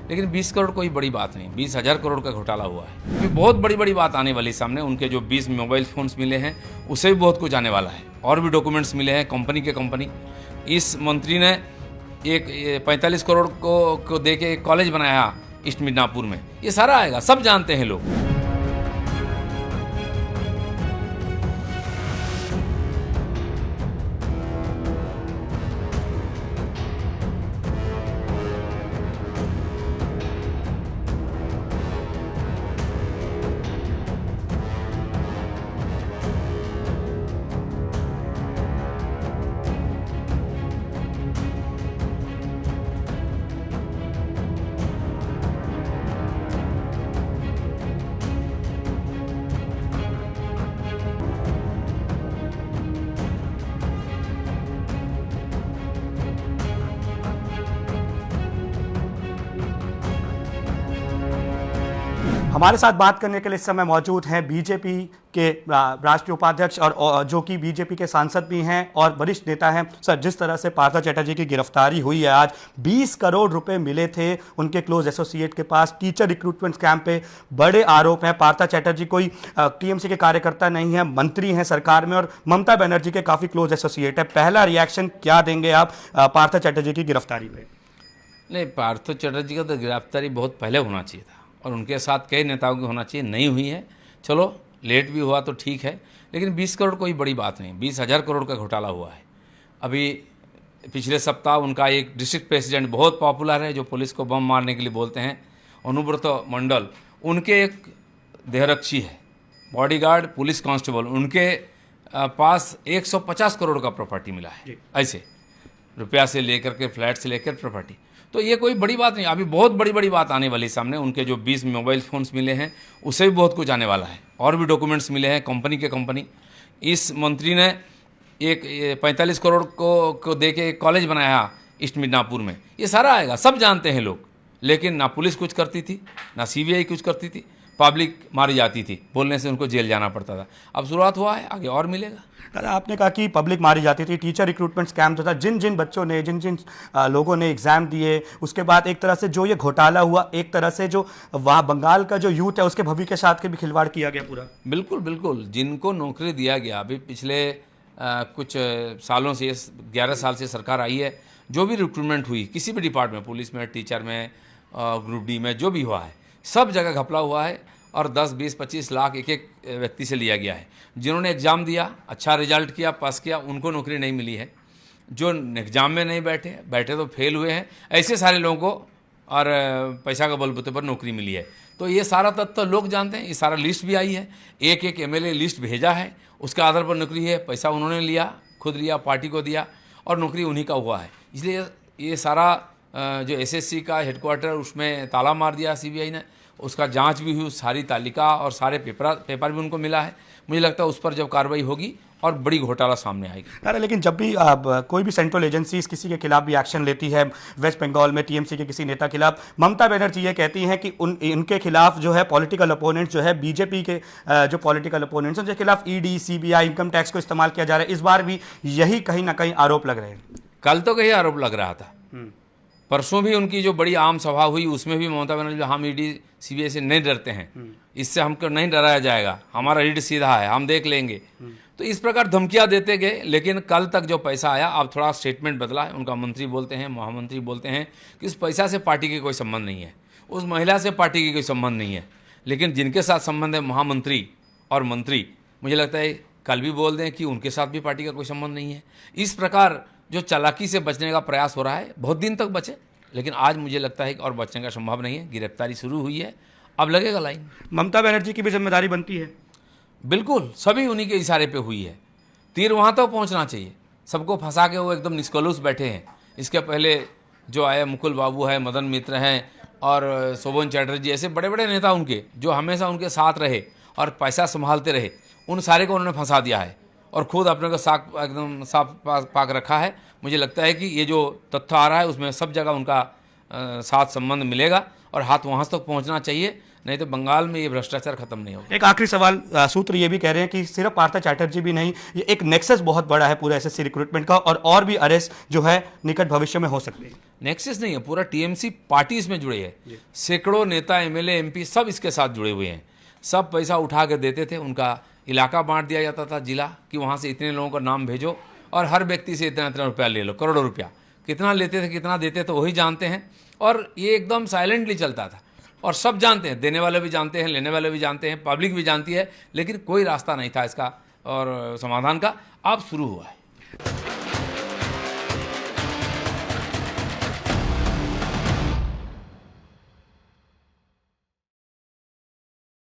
लेकिन 20 करोड़ कोई बड़ी बात नहीं, 20,000 करोड़ का घोटाला हुआ है। ये बहुत बड़ी बड़ी बात आने वाली सामने। उनके जो 20 मोबाइल फ़ोन्स मिले हैं उससे भी बहुत कुछ आने वाला है, और भी डॉक्यूमेंट्स मिले हैं कंपनी के कंपनी। इस मंत्री ने एक 45 करोड़ को दे के एक कॉलेज बनाया ईस्ट मिदनापुर में। ये सारा आएगा, सब जानते हैं लोग। हमारे साथ बात करने के लिए इस समय मौजूद हैं बीजेपी के राष्ट्रीय उपाध्यक्ष और जो कि बीजेपी के सांसद भी हैं और वरिष्ठ नेता हैं। सर, जिस तरह से पार्थ चैटर्जी की गिरफ्तारी हुई है, आज 20 करोड़ रुपए मिले थे उनके क्लोज एसोसिएट के पास। टीचर रिक्रूटमेंट स्कैम पे बड़े आरोप हैं। पार्थ चैटर्जी कोई टीएमसी के कार्यकर्ता नहीं है, मंत्री हैं सरकार में और ममता बनर्जी के काफ़ी क्लोज एसोसिएट है। पहला रिएक्शन क्या देंगे आप पार्थ चैटर्जी की गिरफ्तारी पे? नहीं, पार्थ चैटर्जी का तो गिरफ्तारी बहुत पहले होना चाहिए था और उनके साथ कई नेताओं की होना चाहिए, नहीं हुई है। चलो लेट भी हुआ तो ठीक है, लेकिन 20 करोड़ कोई बड़ी बात नहीं, 20,000 करोड़ का घोटाला हुआ है। अभी पिछले सप्ताह उनका एक डिस्ट्रिक्ट प्रेसिडेंट बहुत पॉपुलर है, जो पुलिस को बम मारने के लिए बोलते हैं, अनुव्रत मंडल, उनके एक देहरक्षी है, बॉडीगार्ड, पुलिस कांस्टेबल, उनके पास 150 करोड़ का प्रॉपर्टी मिला है। ऐसे रुपया से लेकर के, फ्लैट से लेकर प्रॉपर्टी। तो ये कोई बड़ी बात नहीं, अभी बहुत बड़ी बड़ी बात आने वाली सामने। उनके जो 20 मोबाइल फ़ोन्स मिले हैं उससे भी बहुत कुछ आने वाला है, और भी डॉक्यूमेंट्स मिले हैं कंपनी के कंपनी। इस मंत्री ने एक 45 करोड़ को दे के एक कॉलेज बनाया ईस्ट मिदनापुर में। ये सारा आएगा, सब जानते हैं लोग। लेकिन ना पुलिस कुछ करती थी, ना सीबीआई कुछ करती थी, पब्लिक मारी जाती थी, बोलने से उनको जेल जाना पड़ता था। अब शुरुआत हुआ है, आगे और मिलेगा। आपने कहा कि पब्लिक मारी जाती थी, टीचर रिक्रूटमेंट स्कैम जो था, जिन जिन बच्चों ने, जिन जिन लोगों ने एग्जाम दिए, उसके बाद एक तरह से जो ये घोटाला हुआ, एक तरह से जो वहाँ बंगाल का जो यूथ है उसके भविष्य के साथ के भी खिलवाड़ किया गया पूरा। बिल्कुल बिल्कुल, जिनको नौकरी दिया गया, अभी पिछले कुछ सालों से, 11 साल से सरकार आई है, जो भी रिक्रूटमेंट हुई किसी भी डिपार्टमेंट, पुलिस में, टीचर में, ग्रुप डी में, जो भी हुआ है, सब जगह घपला हुआ है और 10, 20, 25 लाख एक एक व्यक्ति से लिया गया है। जिन्होंने एग्ज़ाम दिया, अच्छा रिजल्ट किया, पास किया, उनको नौकरी नहीं मिली है। जो एग्ज़ाम में नहीं बैठे तो फेल हुए हैं, ऐसे सारे लोगों को और पैसा का बलबूते पर नौकरी मिली है। तो ये सारा तथ्य लोग जानते हैं, ये सारा लिस्ट भी आई है, एक एक एमएलए लिस्ट भेजा है, उसके आधार पर नौकरी है। पैसा उन्होंने लिया, खुद लिया, पार्टी को दिया और नौकरी उन्हीं का हुआ है। इसलिए ये सारा जो एसएससी का हेडक्वार्टर, उसमें ताला मार दिया सीबीआई ने, उसका जांच भी हुई, सारी तालिका और सारे पेपर भी उनको मिला है। मुझे लगता है उस पर जब कार्रवाई होगी और बड़ी घोटाला सामने आएगी। अरे लेकिन जब भी कोई भी सेंट्रल एजेंसीज किसी के खिलाफ भी एक्शन लेती है, वेस्ट बंगाल में टीएमसी के किसी नेता के खिलाफ, ममता बनर्जी ये कहती हैं कि उनके खिलाफ जो है पॉलिटिकल अपोनेंट्स, जो है बीजेपी के जो पॉलिटिकल अपोनेंट्स हैं, उनके खिलाफ ईडी, सीबीआई, इनकम टैक्स को इस्तेमाल किया जा रहा है। इस बार भी यही कहीं ना कहीं आरोप लग रहे हैं। कल तो कहीं आरोप लग रहा था, परसों भी उनकी जो बड़ी आम सभा हुई उसमें भी ममता बनर्जी, हम ईडी सीबीआई से नहीं डरते हैं, इससे हमको नहीं डराया जाएगा, हमारा रीड सीधा है, हम देख लेंगे। तो इस प्रकार धमकियां देते गए। लेकिन कल तक जो पैसा आया, अब थोड़ा स्टेटमेंट बदला है। उनका मंत्री बोलते हैं, महामंत्री बोलते हैं कि उस पैसा से पार्टी के कोई संबंध नहीं है, उस महिला से पार्टी की कोई संबंध नहीं है। लेकिन जिनके साथ संबंध है महामंत्री और मंत्री, मुझे लगता है कल भी बोल दें कि उनके साथ भी पार्टी का कोई संबंध नहीं है। इस प्रकार जो चालाकी से बचने का प्रयास हो रहा है, बहुत दिन तक बचे, लेकिन आज मुझे लगता है कि और बचने का संभव नहीं है। गिरफ्तारी शुरू हुई है, अब लगेगा लाइन। ममता बनर्जी की भी जिम्मेदारी बनती है। बिल्कुल, सभी उन्हीं के इशारे पे हुई है। तीर वहाँ तक पहुँचना चाहिए। सबको फंसा के वो एकदम निष्कलुष बैठे हैं। इसके पहले जो आए मुकुल बाबू है, मदन मित्र हैं और शोभन चैटर्जी, ऐसे बड़े बड़े नेता उनके, जो हमेशा उनके साथ रहे और पैसा संभालते रहे, उन सारे को उन्होंने फंसा दिया है और खुद अपने को एकदम साफ पाक रखा है। मुझे लगता है कि ये जो तथ्य आ रहा है उसमें सब जगह उनका साथ संबंध मिलेगा और हाथ वहाँ तक पहुँचना चाहिए, नहीं तो बंगाल में ये भ्रष्टाचार खत्म नहीं होगा। एक आखिरी सवाल, सूत्र ये भी कह रहे हैं कि सिर्फ पार्थ चैटर्जी भी नहीं, ये एक नेक्सस बहुत बड़ा है पूरे एसएससी रिक्रूटमेंट का, और भी अरेस्ट जो है निकट भविष्य में हो सकते हैं। नेक्सस नहीं है, पूरा टीएमसी पार्टी इसमें जुड़े है। सैकड़ों नेता, एमएलए, एमपी सब इसके साथ जुड़े हुए हैं। सब पैसा उठा के देते थे, उनका इलाका बांट दिया जाता था, जिला, कि वहाँ से इतने लोगों का नाम भेजो और हर व्यक्ति से इतना इतना रुपया ले लो, करोड़ों रुपया। कितना लेते थे, कितना देते थे, वही जानते हैं। और ये एकदम साइलेंटली चलता था और सब जानते हैं, देने वाले भी जानते हैं, लेने वाले भी जानते हैं, पब्लिक भी जानती है, लेकिन कोई रास्ता नहीं था इसका और समाधान का। अब शुरू हुआ है।